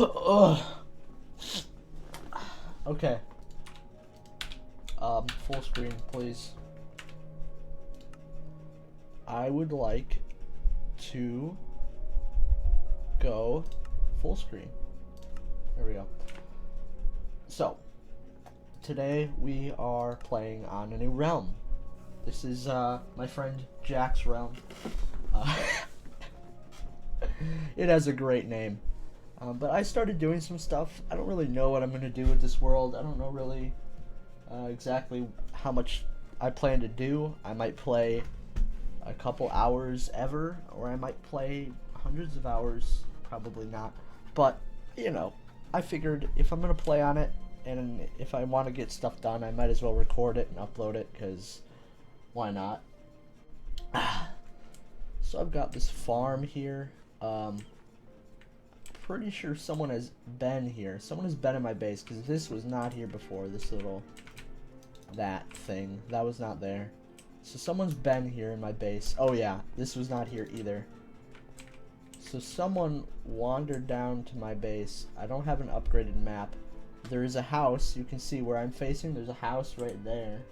Ugh. Okay. Full screen, please. I would like to go full screen. There we go. So, today we are playing on a new realm. This is my friend Jack's realm. It has a great name. But I started doing some stuff. I don't really know what I'm going to do with this world. I don't know really exactly how much I plan to do. I might play a couple hours ever, or I might play hundreds of hours. Probably not. But, you know, I figured if I'm going to play on it, and if I want to get stuff done, I might as well record it and upload it, because why not? So I've got this farm here. Pretty sure someone has been here. Someone has been in my base, because this was not here before. This little, that thing, that was not there. So someone's been here in my base. Oh yeah, this was not here either. So someone wandered down to my base. I don't have an upgraded map. There is a house. You can see where I'm facing. There's a house right there.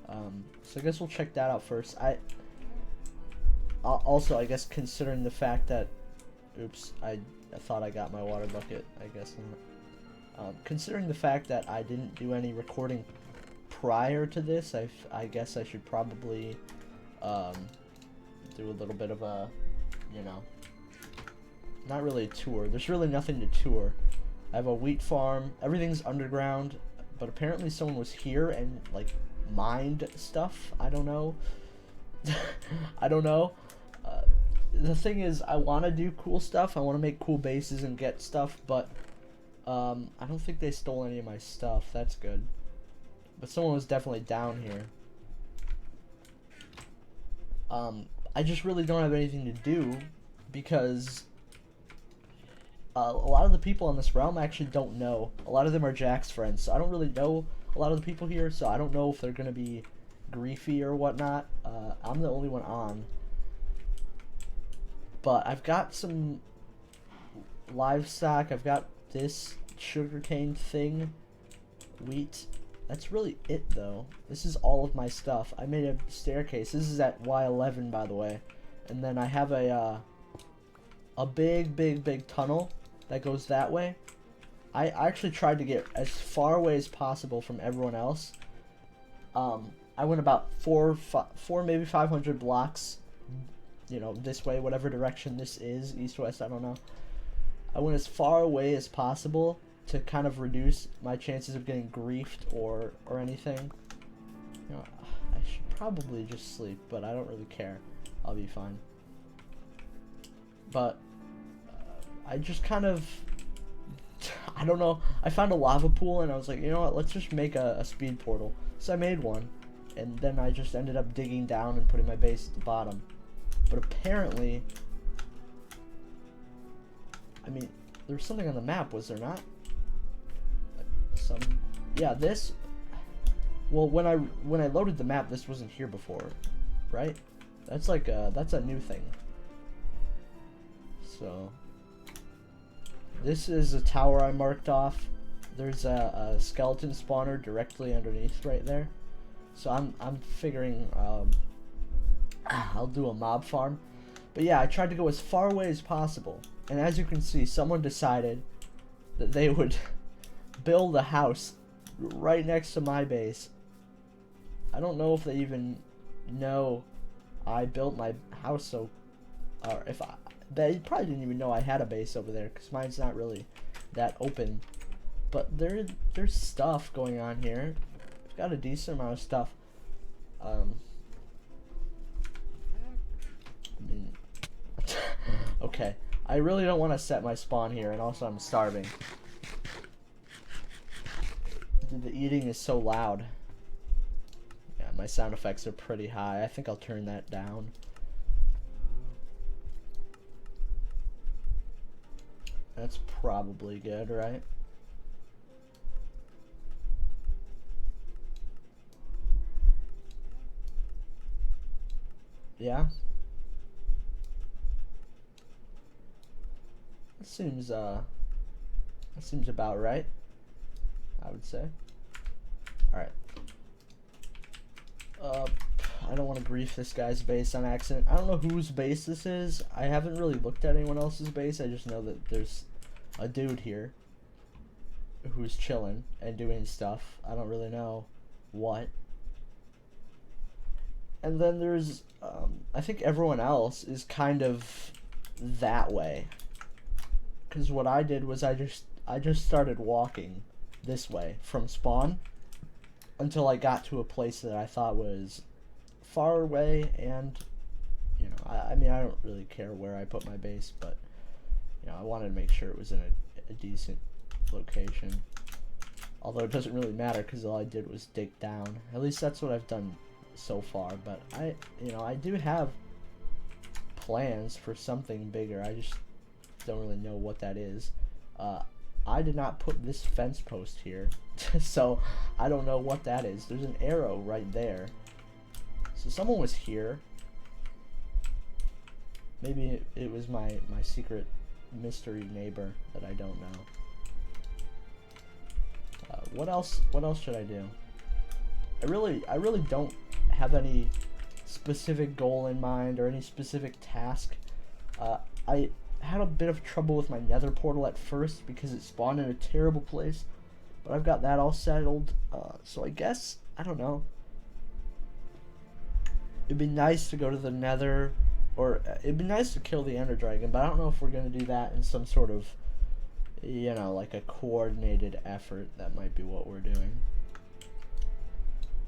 So I guess we'll check that out first. Also, I guess considering the fact that, oops, I thought I got my water bucket. I guess not. Considering the fact that I didn't do any recording prior to this, I guess I should probably do a little bit of a, you know, not really a tour. There's really nothing to tour. I have a wheat farm. Everything's underground, but apparently someone was here and like mined stuff. I don't know. I don't know. The thing is, I want to do cool stuff. I want to make cool bases and get stuff, but I don't think they stole any of my stuff. That's good. But someone was definitely down here. I just really don't have anything to do because a lot of the people in this realm I actually don't know. A lot of them are Jack's friends, so I don't really know a lot of the people here, so I don't know if they're going to be griefy or whatnot. I'm the only one on. But I've got some livestock. I've got this sugarcane thing. Wheat. That's really it, though. This is all of my stuff. I made a staircase. This is at Y11, by the way. And then I have a big tunnel that goes that way. I actually tried to get as far away as possible from everyone else. I went about four, maybe 500 blocks, you know, this way, whatever direction this is, east, west, I don't know. I went as far away as possible to kind of reduce my chances of getting griefed or anything. You know, I should probably just sleep, but I don't really care. I'll be fine. But I just kind of, I don't know, I found a lava pool and I was like, you know what, let's just make a speed portal. So I made one, and then I just ended up digging down and putting my base at the bottom. But apparently, I mean, there was something on the map, was there not? Yeah, this, well, when I loaded the map, this wasn't here before, right? That's like that's a new thing. So this is a tower I marked off. There's a skeleton spawner directly underneath right there. So I'm figuring I'll do a mob farm. But yeah, I tried to go as far away as possible. And as you can see, someone decided that they would build a house right next to my base. I don't know if they even know I built my house, so or if they probably didn't even know I had a base over there, because mine's not really that open. But there's stuff going on here. I've got a decent amount of stuff. I mean, okay. I really don't want to set my spawn here, and also I'm starving. The eating is so loud. Yeah, my sound effects are pretty high. I think I'll turn that down. That's probably good, right? Yeah? It seems That seems about right, I would say. Alright. I don't want to grief this guy's base on accident. I don't know whose base this is. I haven't really looked at anyone else's base. I just know that there's a dude here who's chilling and doing stuff. I don't really know what. And then there's, I think everyone else is kind of that way. Because what I did was I just started walking this way from spawn until I got to a place that I thought was far away, and you know, I mean, I don't really care where I put my base, but you know, I wanted to make sure it was in a decent location. Although it doesn't really matter because all I did was dig down. At least that's what I've done so far. But I do have plans for something bigger. I just don't really know what that is. I did not put this fence post here, so I don't know what that is. There's an arrow right there. So someone was here. Maybe it was my secret mystery neighbor that I don't know. What else should I do? I really don't have any specific goal in mind or any specific task. I had a bit of trouble with my nether portal at first because it spawned in a terrible place, but I've got that all settled. So I guess, I don't know. It'd be nice to go to the nether, or it'd be nice to kill the ender dragon, but I don't know if we're going to do that in some sort of, you know, like a coordinated effort. That might be what we're doing.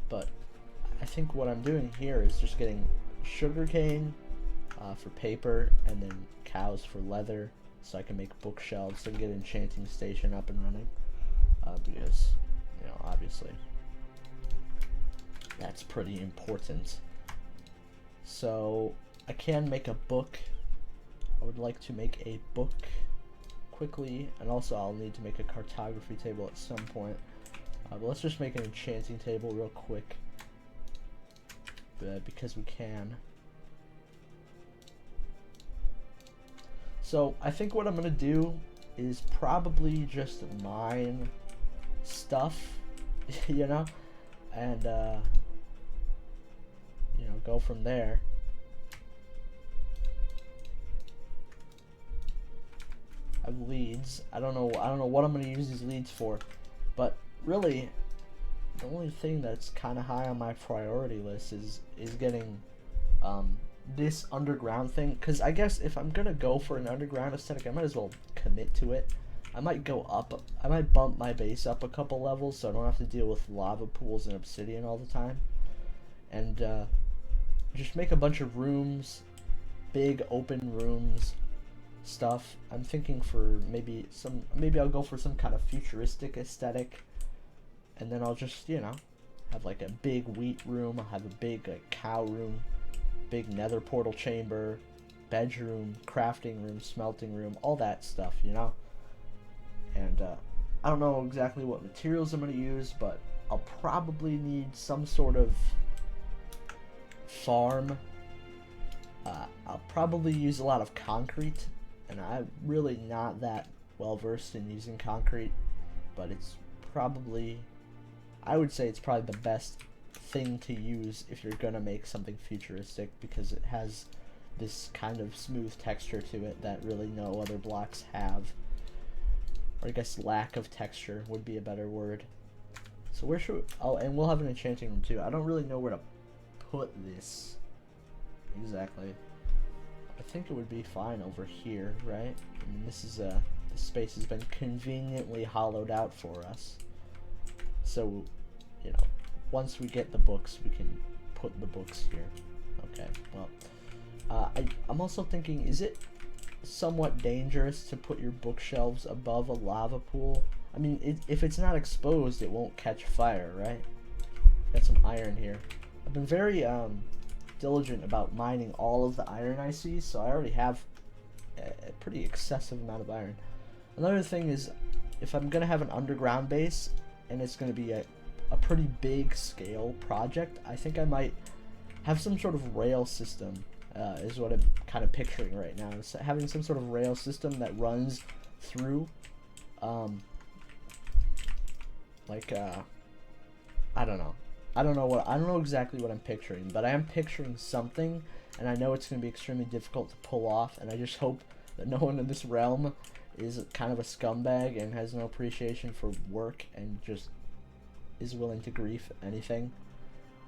But I think what I'm doing here is just getting sugarcane for paper, and then cows for leather, so I can make bookshelves and get enchanting station up and running. Because, you know, obviously that's pretty important. So I can make a book. I would like to make a book quickly, and also I'll need to make a cartography table at some point. But let's just make an enchanting table real quick, because we can. So I think what I'm gonna do is probably just mine stuff, you know, and you know, go from there. I have leads. I don't know what I'm gonna use these leads for, but really the only thing that's kind of high on my priority list is getting this underground thing, because I guess if I'm gonna go for an underground aesthetic, I might as well commit to it. I might go up, I might bump my base up a couple levels so I don't have to deal with lava pools and obsidian all the time, and just make a bunch of rooms, big open rooms stuff. I'm thinking for maybe I'll go for some kind of futuristic aesthetic, and then I'll just, you know, have like a big wheat room, I'll have a big cow room, big nether portal chamber, bedroom, crafting room, smelting room, all that stuff, you know. And I don't know exactly what materials I'm going to use, but I'll probably need some sort of farm. I'll probably use a lot of concrete, and I'm really not that well versed in using concrete, but it's probably, I would say it's probably the best thing to use if you're gonna make something futuristic, because it has this kind of smooth texture to it that really no other blocks have, or I guess lack of texture would be a better word. So where should we, oh, and we'll have an enchanting room too. I don't really know where to put this exactly. I think it would be fine over here, right? I mean, this is this space has been conveniently hollowed out for us, so you know, once we get the books, we can put the books here. Okay, well, I'm also thinking, is it somewhat dangerous to put your bookshelves above a lava pool? I mean, if it's not exposed, it won't catch fire, right? Got some iron here. I've been very diligent about mining all of the iron I see, so I already have a pretty excessive amount of iron. Another thing is, if I'm gonna have an underground base, and it's gonna be a pretty big scale project, I think I might have some sort of rail system, is what I'm kind of picturing right now. So having some sort of rail system that runs through Like I don't know. I don't know exactly what I'm picturing, but I am picturing something, and I know it's going to be extremely difficult to pull off, and I just hope that no one in this realm is kind of a scumbag and has no appreciation for work and just is willing to grief anything.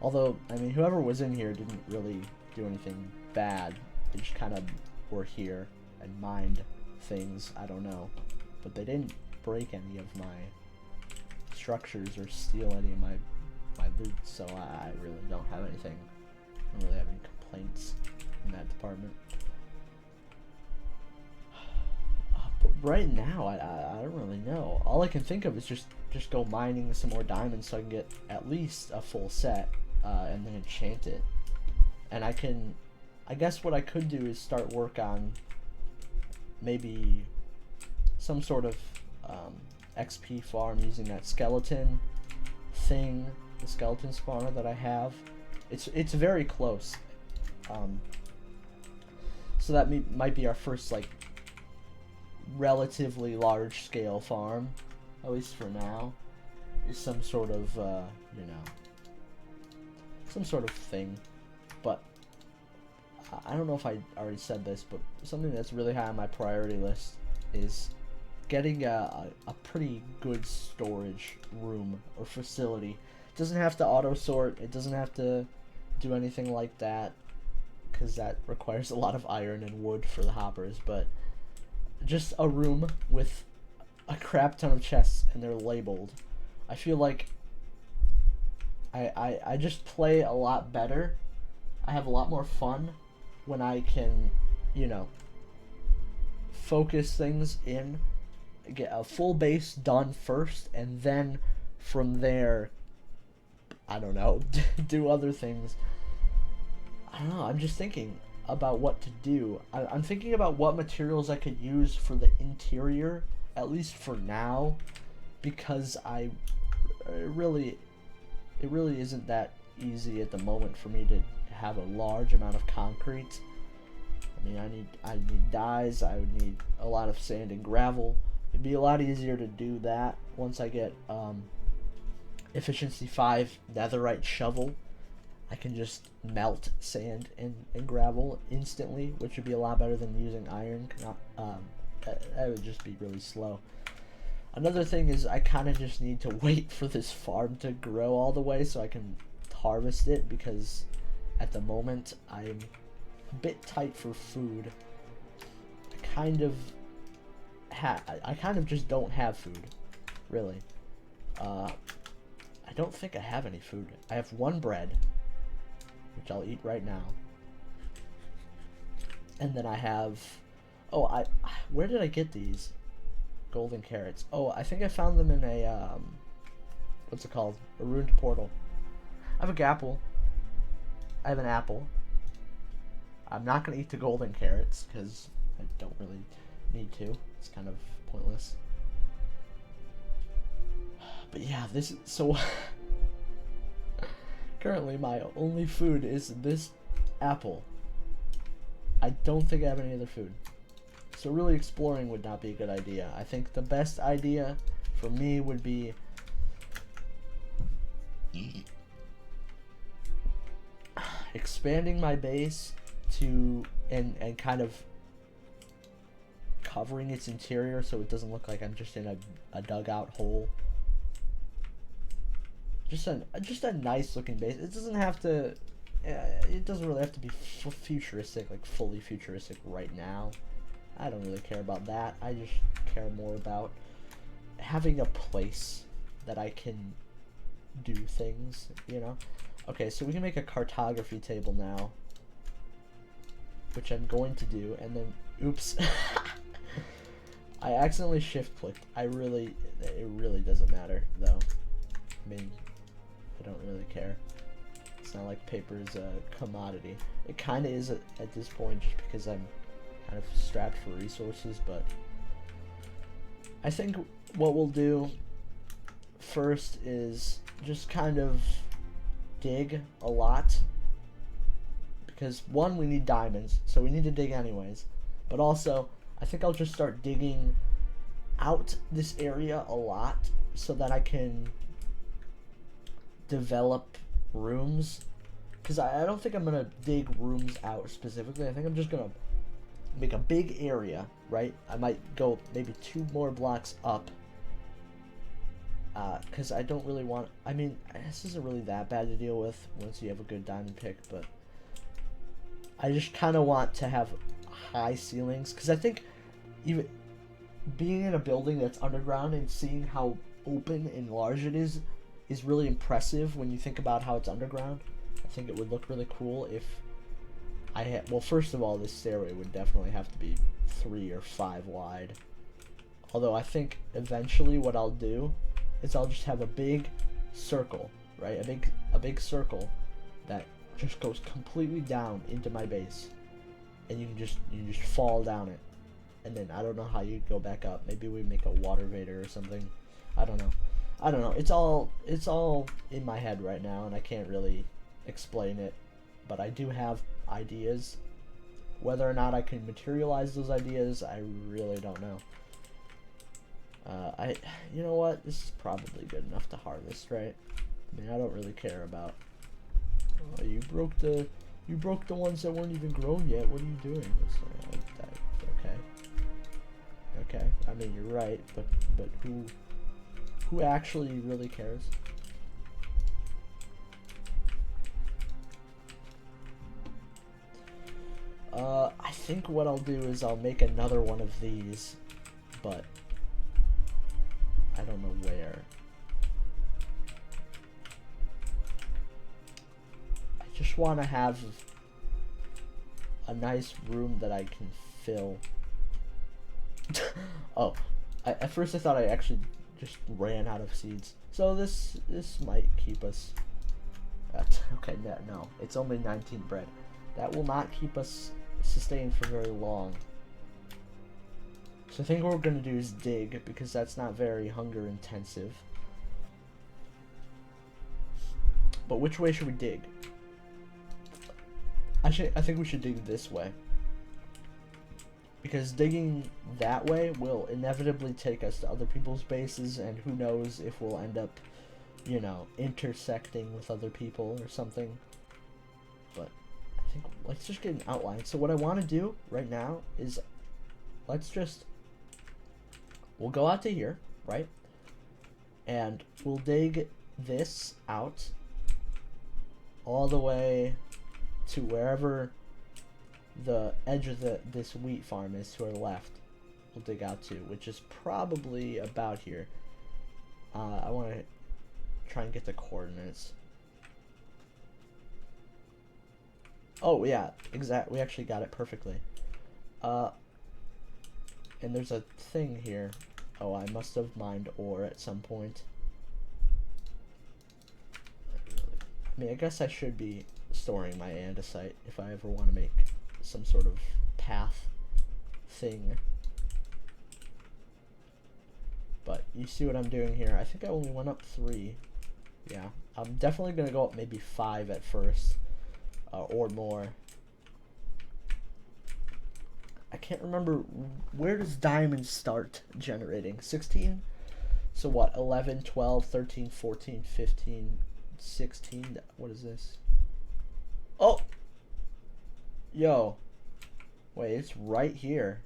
Although, I mean, whoever was in here didn't really do anything bad. They just kind of were here and mined things. I don't know. But they didn't break any of my structures or steal any of my loot, so I really don't have anything. I don't really have any complaints in that department. But right now, I don't really know. All I can think of is just go mining some more diamonds so I can get at least a full set, and then enchant it. And I guess what I could do is start work on maybe some sort of XP farm using that skeleton thing, the skeleton spawner that I have. It's very close. So that might be our first like relatively large scale farm, at least for now, is some sort of you know, some sort of thing. But I don't know if I already said this, but something that's really high on my priority list is getting a pretty good storage room or facility. It doesn't have to auto sort, it doesn't have to do anything like that, because that requires a lot of iron and wood for the hoppers, but just a room with a crap ton of chests and they're labeled. I feel like I just play a lot better. I have a lot more fun when I can, you know, focus things in, get a full base done first, and then from there, I don't know, do other things. I don't know, I'm just thinking about what to do. I'm thinking about what materials I could use for the interior, at least for now, because it really isn't that easy at the moment for me to have a large amount of concrete. I mean, I need dyes, I would need a lot of sand and gravel. It'd be a lot easier to do that once I get efficiency 5 netherite shovel. I can just melt sand and gravel instantly, which would be a lot better than using iron. That would just be really slow. Another thing is I kind of just need to wait for this farm to grow all the way so I can harvest it, because at the moment I'm a bit tight for food. I kind of just don't have food, really. I don't think I have any food. I have one bread, which I'll eat right now. And then I have, where did I get these golden carrots? Oh, I think I found them in a, what's it called? A ruined portal. I have a gapple. I have an apple. I'm not going to eat the golden carrots because I don't really need to. It's kind of pointless. But yeah, so currently my only food is this apple. I don't think I have any other food. So really exploring would not be a good idea. I think the best idea for me would be expanding my base to and kind of covering its interior so it doesn't look like I'm just in a dugout hole. Just a nice looking base. It doesn't have to. It doesn't really have to be futuristic, like fully futuristic right now. I don't really care about that. I just care more about having a place that I can do things, you know? Okay, so we can make a cartography table now, which I'm going to do, and then, oops. I accidentally shift clicked. It really doesn't matter, though. I mean, I don't really care. It's not like paper is a commodity. It kind of is at this point, just because I'm kind of strapped for resources, but I think what we'll do first is just kind of dig a lot, because one, we need diamonds, so we need to dig anyways, but also I think I'll just start digging out this area a lot so that I can develop rooms. Because I don't think I'm going to dig rooms out specifically. I think I'm just going to make a big area, right? I might go maybe 2 more blocks up. Because I don't really want... I mean, this isn't really that bad to deal with once you have a good diamond pick, but... I just kind of want to have high ceilings. Because I think even being in a building that's underground and seeing how open and large it is really impressive when you think about how it's underground. I think it would look really cool if I had... Well, first of all, this stairway would definitely have to be 3 or 5 wide. Although I think eventually what I'll do is I'll just have a big circle, right? A big circle that just goes completely down into my base, and you just fall down it, and then I don't know how you go back up. Maybe we make a water vader or something. I don't know. It's all in my head right now, and I can't really explain it, but I do have ideas. Whether or not I can materialize those ideas, I really don't know. You know what? This is probably good enough to harvest, right? I mean, I don't really care about. Oh, you broke the ones that weren't even grown yet. What are you doing? Okay. I mean, you're right, but who actually really cares? I think what I'll do is I'll make another one of these, but I don't know where. I just want to have a nice room that I can fill. Oh, at first I thought I actually just ran out of seeds. So this might keep us at, okay, no, it's only 19 bread. That will not keep us sustained for very long. So I think what we're going to do is dig, because that's not very hunger intensive. But which way should we dig? I think we should dig this way. Because digging that way will inevitably take us to other people's bases, and who knows if we'll end up, you know, intersecting with other people or something. But I think let's just get an outline. So what I want to do right now is we'll go out to here, right? And we'll dig this out all the way to wherever the edge of this wheat farm is to our left. We'll dig out to, which is probably about here. I want to try and get the coordinates. Oh yeah, exactly. We actually got it perfectly. And there's a thing here. Oh, I must have mined ore at some point. I mean, I guess I should be storing my andesite if I ever want to make some sort of path thing. But you see what I'm doing here. I think I only went up 3. Yeah, I'm definitely going to go up maybe 5 at first, or more. I can't remember, where does diamond start generating? 16? So what, 11, 12, 13, 14, 15, 16? What is this? Oh! Yo. Wait, it's right here.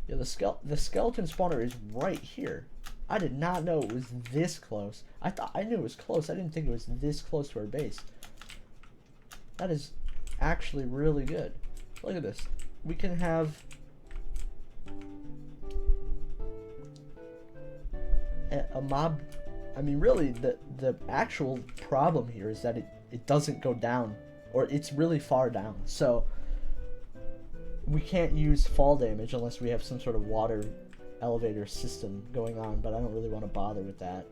Yeah, the skeleton spawner is right here. I did not know it was this close. I knew it was close. I didn't think it was this close to our base. That is actually really good. Look at this. We can have a mob. I mean, really, the actual problem here is that it doesn't go down, or it's really far down. So we can't use fall damage unless we have some sort of water elevator system going on, but I don't really want to bother with that.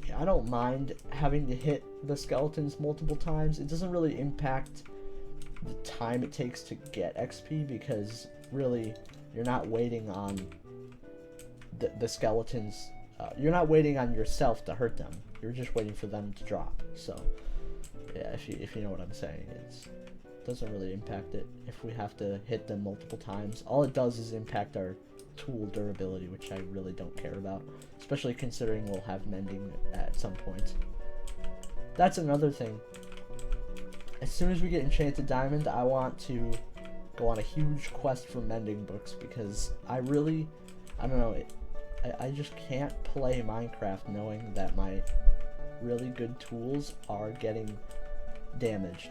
Yeah, I don't mind having to hit the skeletons multiple times. It doesn't really impact the time it takes to get XP, because really you're not waiting on the skeletons. You're not waiting on yourself to hurt them. You're just waiting for them to drop. So yeah, if you know what I'm saying, it doesn't really impact it if we have to hit them multiple times. All it does is impact our tool durability, which I really don't care about, especially considering we'll have mending at some point. That's another thing. As soon as we get enchanted diamond, I want to go on a huge quest for mending books, because I don't know, I just can't play Minecraft knowing that my really good tools are getting damaged,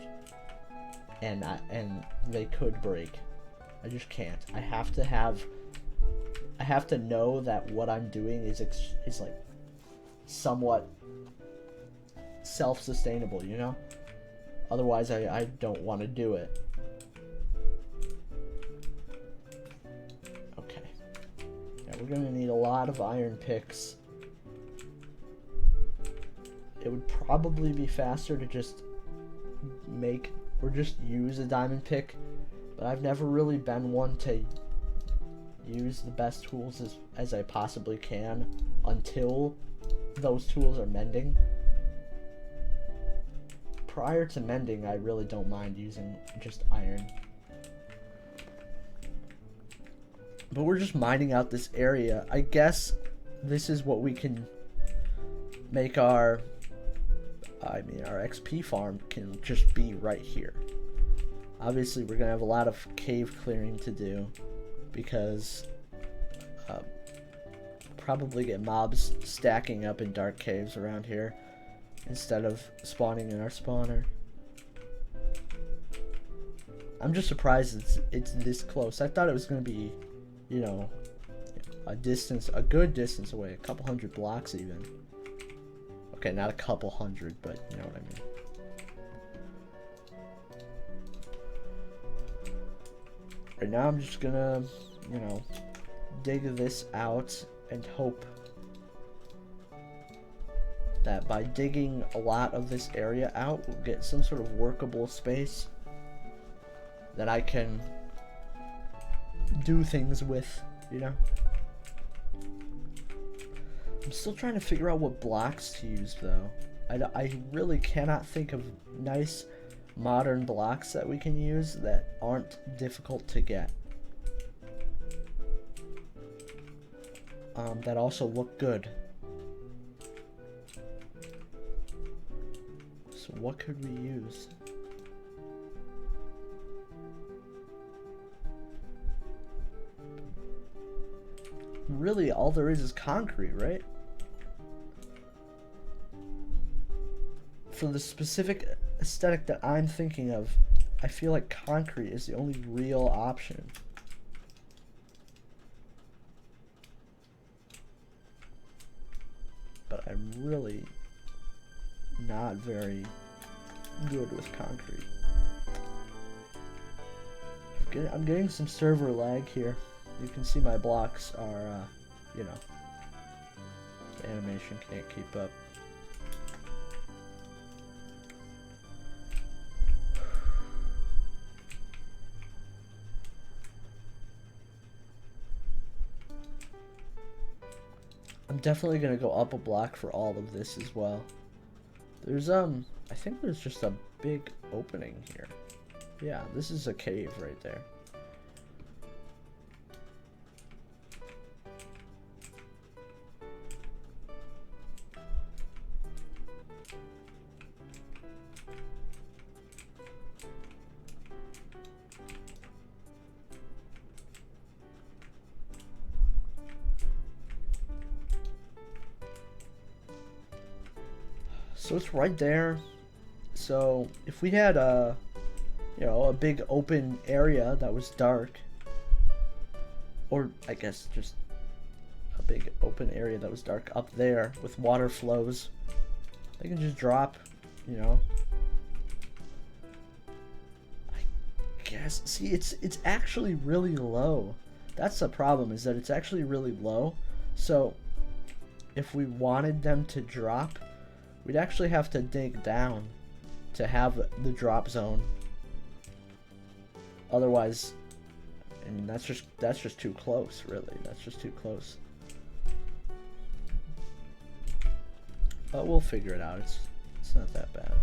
and they could break. I just can't. I have to know that what I'm doing is like somewhat self-sustainable, you know? Otherwise, I don't want to do it. Okay. Yeah, we're gonna need a lot of iron picks. It would probably be faster to just use a diamond pick, but I've never really been one to use the best tools as I possibly can until those tools are mending. Prior to mending, I really don't mind using just iron. But we're just mining out this area. I guess this is what we can make our XP farm can just be right here. Obviously, we're gonna have a lot of cave clearing to do, because probably get mobs stacking up in dark caves around here instead of spawning in our spawner. I'm just surprised it's this close. I thought it was gonna be, you know, a good distance away, a couple hundred blocks even. Okay, not a couple hundred, but you know what I mean. Right now I'm just gonna, you know, dig this out and hope that by digging a lot of this area out, we'll get some sort of workable space that I can do things with, you know? I'm still trying to figure out what blocks to use, though. I really cannot think of nice modern blocks that we can use that aren't difficult to get. That also look good. So what could we use? Really, all there is concrete, right? For the specific aesthetic that I'm thinking of, I feel like concrete is the only real option. But I'm really not very good with concrete. I'm getting some server lag here. You can see my blocks are, you know, the animation can't keep up. I'm definitely gonna go up a block for all of this as well. There's, I think there's just a big opening here. Yeah, this is a cave right there. So it's right there. So if we had a, you know, a big open area that was dark, or I guess just a big open area that was dark up there with water flows, they can just drop, you know. I guess, see, it's actually really low. That's the problem, is that it's actually really low. So if we wanted them to drop, we'd actually have to dig down to have the drop zone. Otherwise, I mean, that's just too close, really. That's just too close. But we'll figure it out. It's not that bad.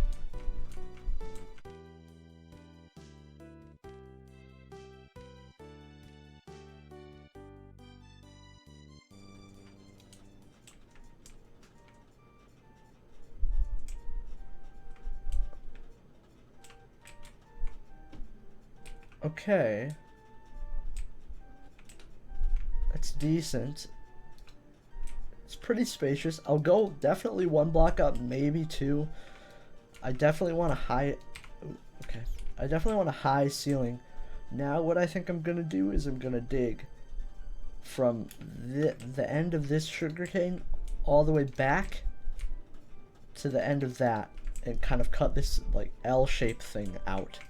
Okay. That's decent. It's pretty spacious. I'll go definitely one block up, maybe two. I definitely want a high... Okay. I definitely want a high ceiling. Now what I think I'm going to do is I'm going to dig from the end of this sugarcane all the way back to the end of that and kind of cut this like L-shaped thing out.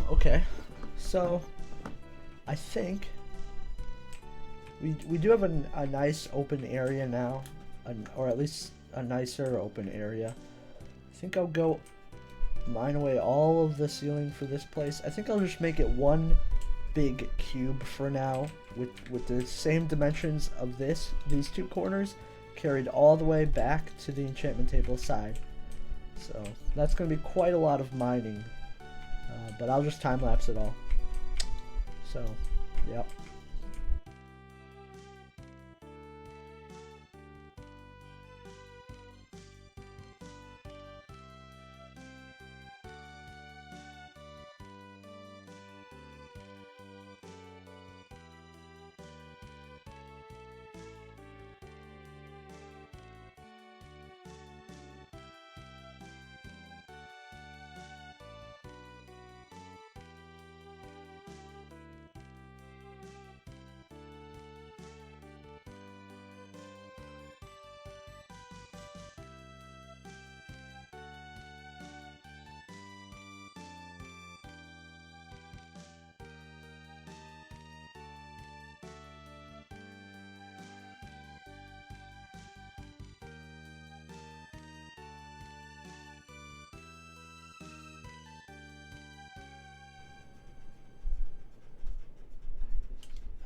Okay, so I think we do have a nice open area now, or at least a nicer open area. I think I'll go mine away all of the ceiling for this place. I think I'll just make it one big cube for now with the same dimensions of these two corners carried all the way back to the enchantment table side. So that's going to be quite a lot of mining. But I'll just time-lapse it all. So, yep.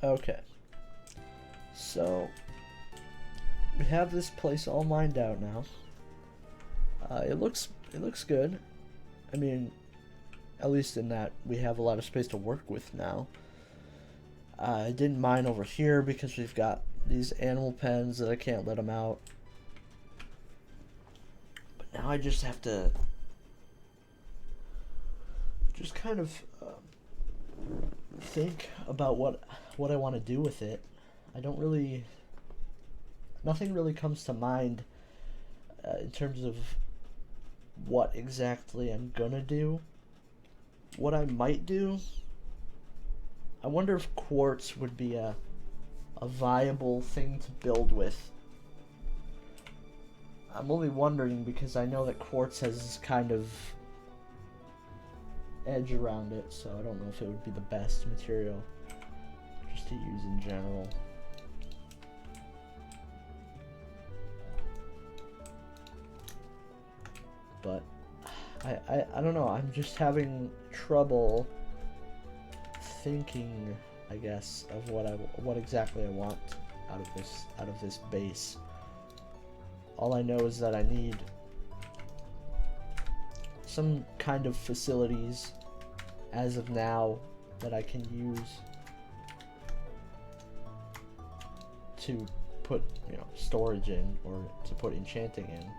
Okay. So, we have this place all mined out now. It looks good. I mean, at least in that we have a lot of space to work with now. I didn't mine over here because we've got these animal pens that I can't let them out. But now I just have to just kind of think about what I want to do with it. I don't really... Nothing really comes to mind in terms of what exactly I'm gonna do. What I might do... I wonder if quartz would be a viable thing to build with. I'm only wondering because I know that quartz has this kind of edge around it, so I don't know if it would be the best material just to use in general. But I don't know, I'm just having trouble thinking, I guess, of what exactly I want out of this base. All I know is that I need some kind of facilities as of now that I can use to put, you know, storage in or to put enchanting in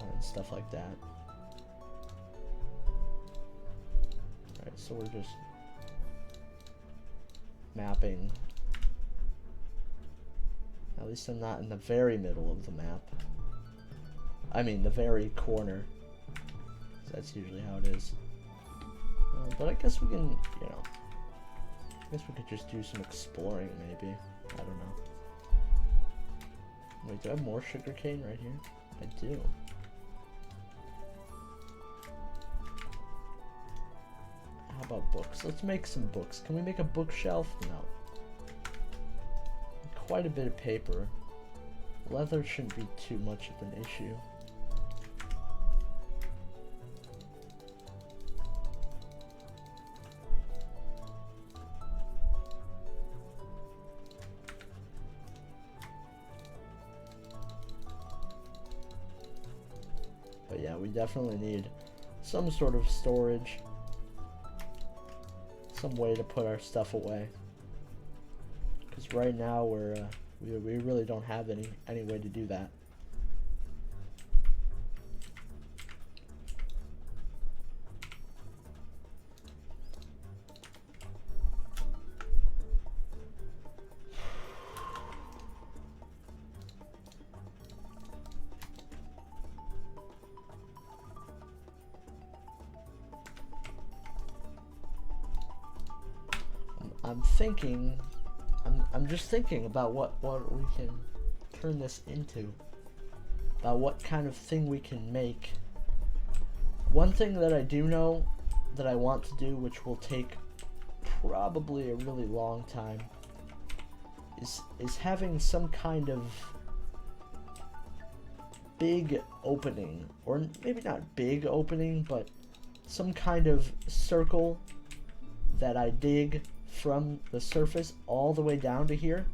and stuff like that. Alright, so we're just mapping. At least I'm not in the very middle of the map. I mean, the very corner. That's usually how it is. But I guess we can, you know, I guess we could just do some exploring, maybe. I don't know. Wait, do I have more sugarcane right here? I do. How about books? Let's make some books. Can we make a bookshelf? No. Quite a bit of paper. Leather shouldn't be too much of an issue. But yeah, we definitely need some sort of storage. Some way to put our stuff away. Because right now we really don't have any way to do that. I'm just thinking about what we can turn this into. About what kind of thing we can make. One thing that I do know that I want to do, which will take probably a really long time, is having some kind of big opening, or maybe not big opening, but some kind of circle that I dig from the surface all the way down to here,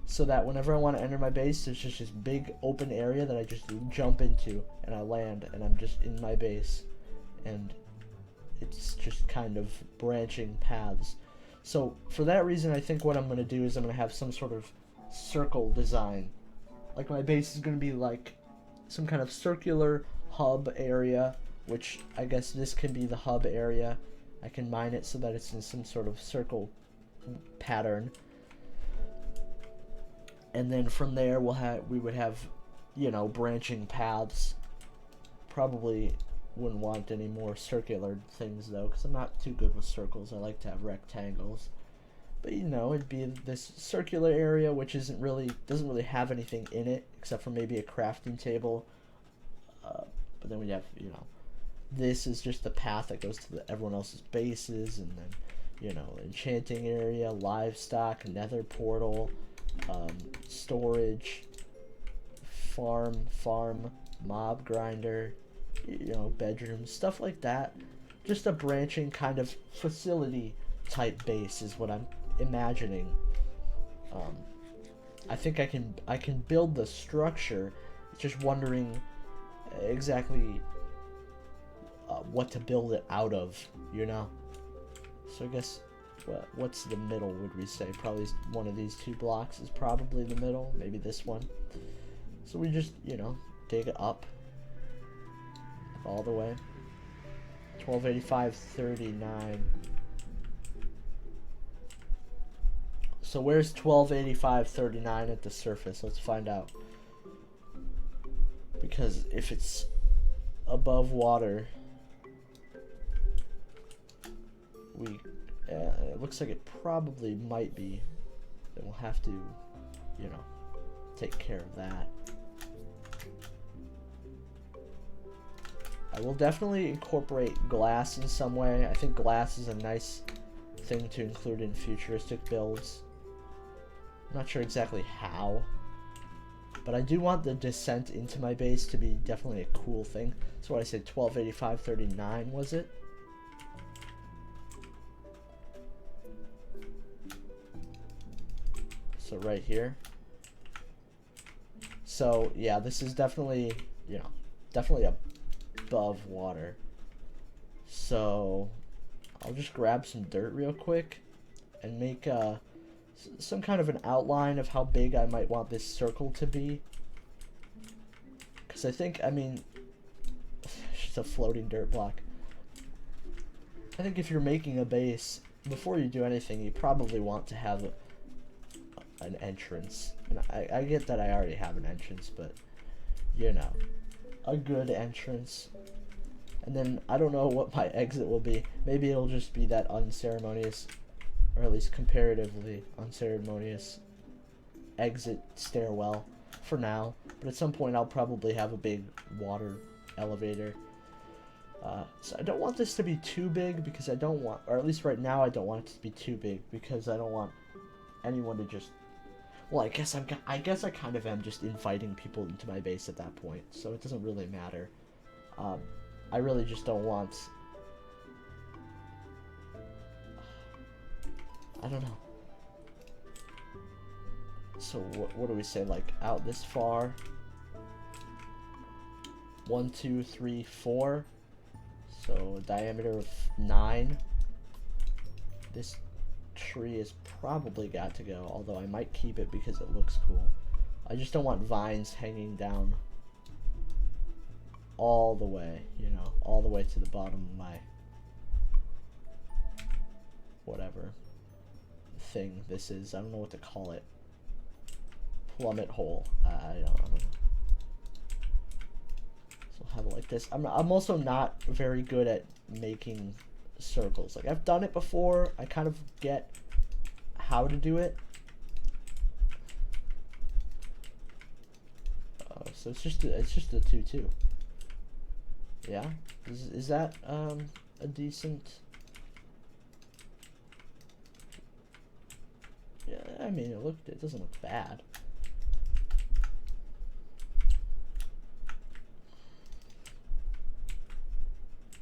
so that whenever I want to enter my base, there's just this big open area that I just jump into and I land and I'm just in my base, and it's just kind of branching paths. So for that reason, I think what I'm going to do is I'm going to have some sort of circle design. Like my base is going to be like some kind of circular hub area, which I guess this can be the hub area. I can mine it so that it's in some sort of circle pattern, and then from there we would have, you know, branching paths. Probably wouldn't want any more circular things though, because I'm not too good with circles. I like to have rectangles, but you know, it'd be this circular area which doesn't really have anything in it except for maybe a crafting table. But then we'd have, you know, this is just the path that goes to everyone else's bases, and then, you know, enchanting area, livestock, nether portal, storage, farm, mob grinder, you know, bedroom, stuff like that. Just a branching kind of facility type base is what I'm imagining. I think I can build the structure. Just wondering exactly what to build it out of, you know. So I guess what's the middle, would we say? Probably one of these two blocks is probably the middle, maybe this one. So we just, you know, dig it up all the way. 1285.39. So where's 1285.39 at the surface? Let's find out. Because if it's above water, it looks like it probably might be. Then we'll have to, you know, take care of that. I will definitely incorporate glass in some way. I think glass is a nice thing to include in futuristic builds. I'm not sure exactly how, but I do want the descent into my base to be definitely a cool thing. So what I said, 1285.39 was it? So right here. So yeah, this is definitely, you know, definitely above water. So I'll just grab some dirt real quick and make some kind of an outline of how big I might want this circle to be. Because I think, I mean, it's just a floating dirt block. I think if you're making a base, before you do anything, you probably want to have an entrance. And I get that I already have an entrance, but, you know, a good entrance. And then I don't know what my exit will be. Maybe it'll just be that unceremonious or at least comparatively unceremonious exit stairwell for now. But at some point I'll probably have a big water elevator. So I don't want this to be too big because I don't want, or at least right now I don't want it to be too big because I don't want anyone to just, well, I guess I kind of am just inviting people into my base at that point, so it doesn't really matter. I really just don't want, I don't know. So what do we say, like out this far? 1, 2, 3, 4. So a diameter of 9. This tree has probably got to go, although I might keep it because it looks cool. I just don't want vines hanging down all the way, you know, all the way to the bottom of my whatever thing this is. I don't know what to call it. Plummet hole. I don't know. So I'll have it like this. I'm also not very good at making circles. Like, I've done it before. I kind of get how to do it. So it's just a 2-2. Yeah, is that a decent? Yeah, I mean it doesn't look bad.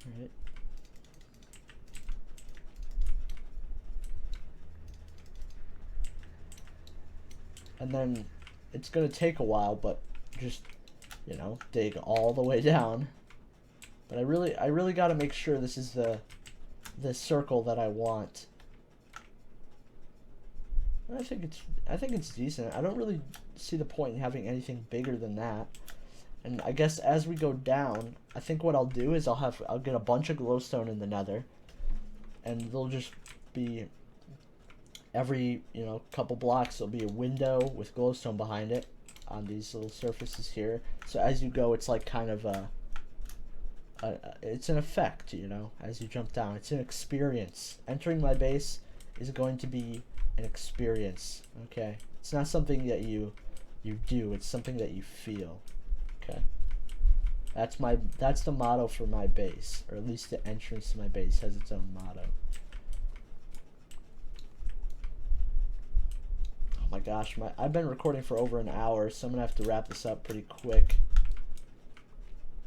All right. And then it's gonna take a while, but just, you know, dig all the way down. But I really got to make sure this is the circle that I want. I think it's decent. I don't really see the point in having anything bigger than that. And I guess as we go down, I think what I'll do is I'll get a bunch of glowstone in the nether, and they'll just be every, you know, couple blocks there'll be a window with glowstone behind it on these little surfaces here. So as you go, it's like kind of it's an effect, you know, as you jump down. It's an experience. Entering my base is going to be an experience, okay? It's not something that you do, it's something that you feel, okay? That's the motto for my base, or at least the entrance to my base has its own motto. Oh my gosh, I've been recording for over an hour, so I'm gonna have to wrap this up pretty quick,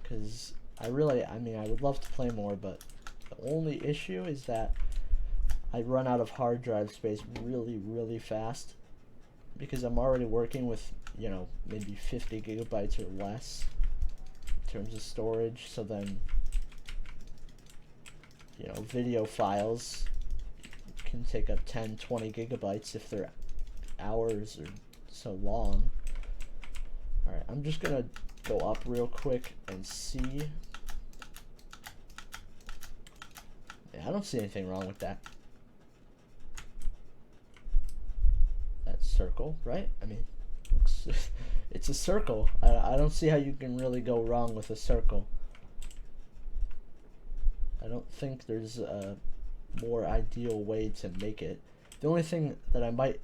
because I mean, I would love to play more, but the only issue is that I run out of hard drive space really fast, because I'm already working with, you know, maybe 50 gigabytes or less in terms of storage. So then, you know, video files can take up 10-20 gigabytes if they're hours or so long. Alright, I'm just gonna go up real quick and see. Yeah, I don't see anything wrong with that. That circle, right? I mean, looks it's a circle. I don't see how you can really go wrong with a circle. I don't think there's a more ideal way to make it. The only thing that I might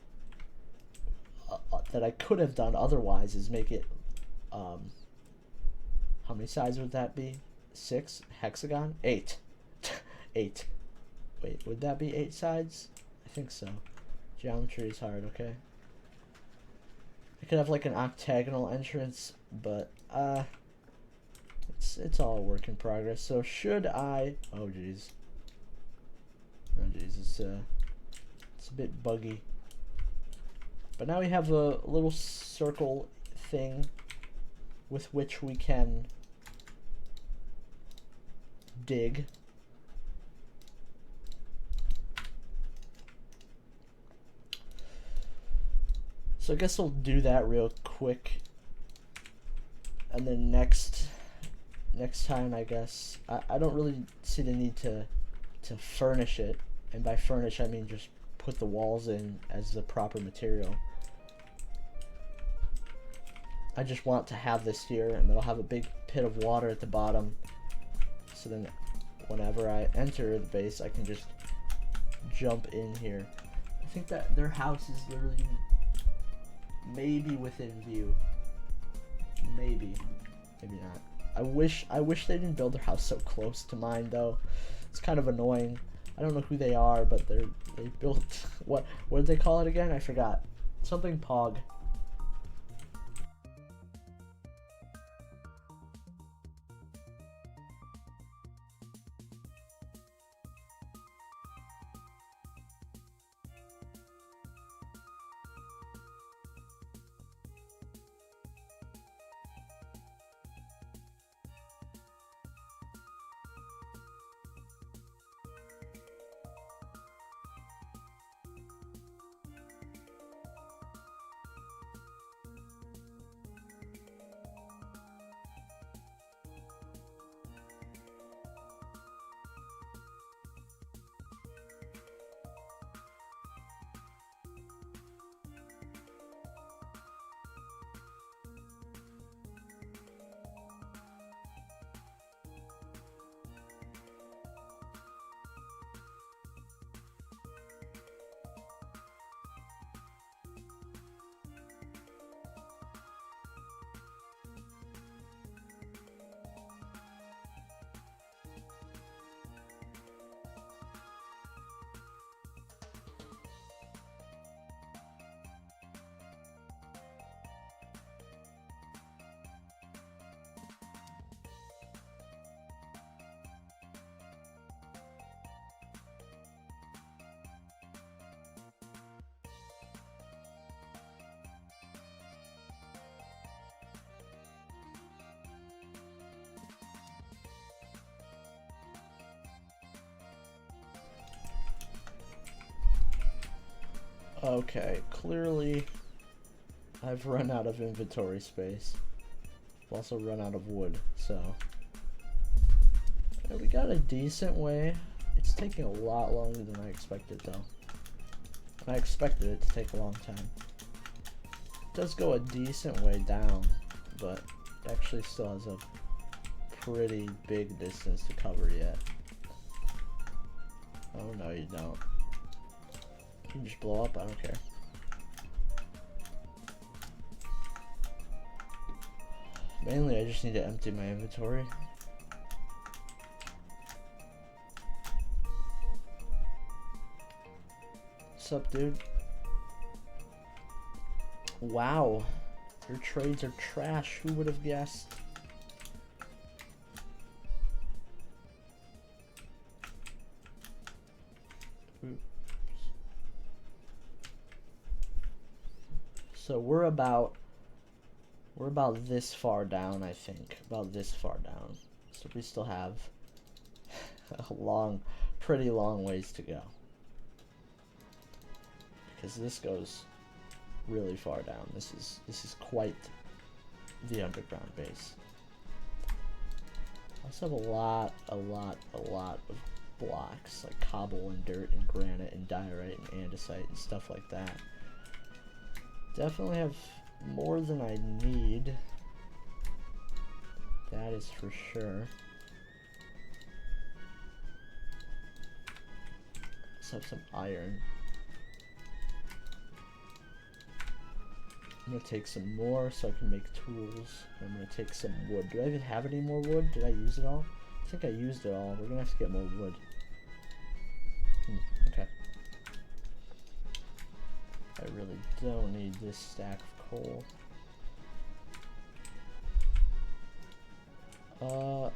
that I could have done otherwise is make it how many sides would that be? 6 hexagon? 8. 8. Wait, would that be 8 sides? I think so. Geometry is hard, okay. I could have like an octagonal entrance, but it's all a work in progress. So should I? Oh jeez. Oh jeez, it's a bit buggy. But now we have a little circle thing with which we can dig. So I guess we'll do that real quick, and then next time, I guess I don't really see the need to furnish it, and by furnish I mean just put the walls in as the proper material. I just want to have this here, and then I'll have a big pit of water at the bottom, so then whenever I enter the base I can just jump in here. I think that their house is literally maybe within view. Maybe not. I wish they didn't build their house so close to mine though. It's kind of annoying. I don't know who they are, but they built what did they call it again? I forgot. Something Pog. Okay, clearly I've run out of inventory space. I've also run out of wood, so we got a decent way. It's taking a lot longer than I expected though. I expected it to take a long time. It does go a decent way down, but it actually still has a pretty big distance to cover yet. Oh no, you don't. You can just blow up, I don't care. Mainly I just need to empty my inventory. What's up, dude? Wow, your trades are trash. Who would have guessed? So we're about this far down, I think. About this far down. So we still have a pretty long ways to go. Because this goes really far down. This is quite the underground base. I also have a lot of blocks, like cobble and dirt and granite and diorite and andesite and stuff like that. Definitely have more than I need. That is for sure. Let's have some iron. I'm gonna take some more so I can make tools. I'm gonna take some wood. Do I even have any more wood? Did I use it all? I think I used it all. We're gonna have to get more wood. Okay. I really don't need this stack of coal.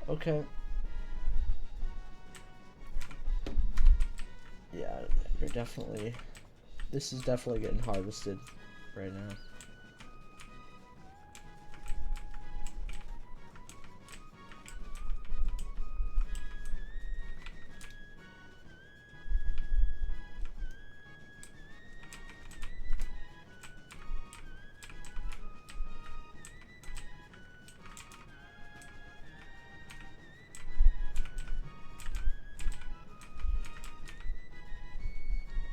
Okay. Yeah, you're definitely... This is definitely getting harvested right now.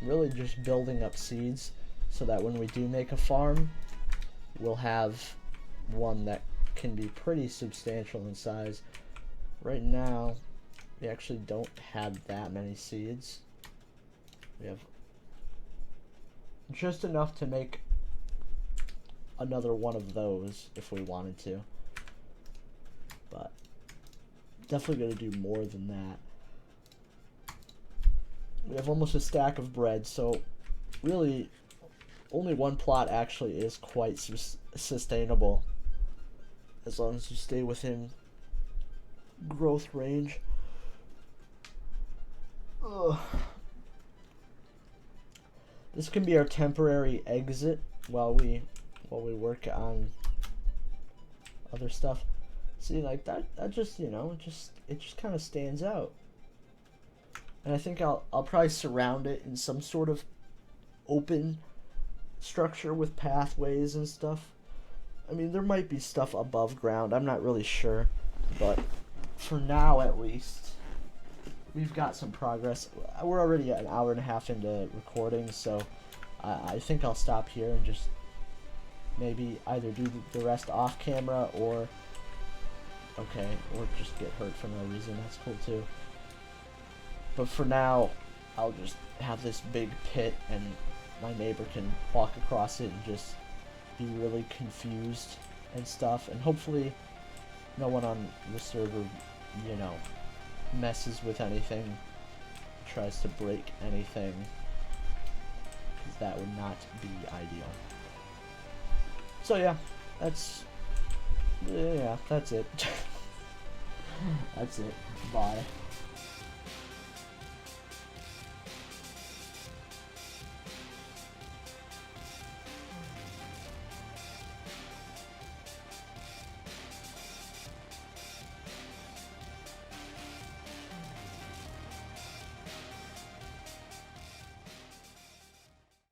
Really just building up seeds so that when we do make a farm, we'll have one that can be pretty substantial in size. Right now, we actually don't have that many seeds. We have just enough to make another one of those if we wanted to. But definitely gonna do more than that. We have almost a stack of bread, so really only one plot actually is quite sustainable as long as you stay within growth range. Ugh. This can be our temporary exit while we work on other stuff. See, like that just, you know, it just kind of stands out. And I think I'll probably surround it in some sort of open structure with pathways and stuff. I mean, there might be stuff above ground. I'm not really sure, but for now at least, we've got some progress. We're already an hour and a half into recording, so I think I'll stop here and just maybe either do the rest off camera or just get hurt for no reason. That's cool too. But for now, I'll just have this big pit and my neighbor can walk across it and just be really confused and stuff. And hopefully no one on the server, you know, messes with anything, tries to break anything, because that would not be ideal. So yeah, that's it. That's it. Bye.